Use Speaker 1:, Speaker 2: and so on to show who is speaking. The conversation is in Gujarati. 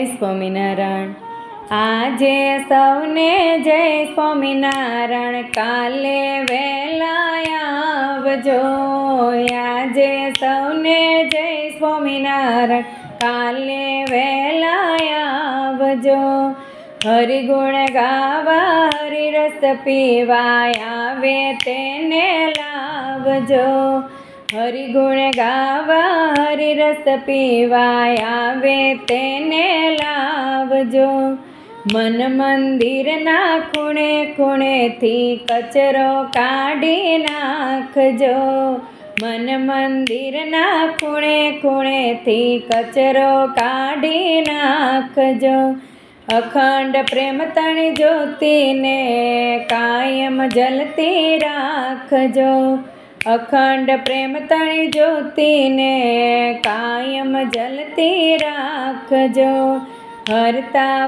Speaker 1: સ્વામિનારાયણ આજે સૌને જય સ્વામિનારાયણ કાલે વહેલા આવજો। આજે સૌને જય સ્વામિનારાયણ કાલે વહેલા આવજો। હરિગુણ ગાવા હરિરસ પીવાય આવે તેને લાવજો। હરિગુણ ગાવા હરિરસ પીવાય આવે તેને લાવજો। મન મંદિરના ખૂણે ખૂણેથી કચરો કાઢી નાખજો। મન મંદિરના ખૂણે ખૂણેથી કચરો કાઢી નાખજો। અખંડ પ્રેમ તણી જ્યોતિને કાયમ જલતી રાખજો। અખંડ પ્રેમ તણી જ્યોતિને કાયમ જલતી રાખજો। હરતા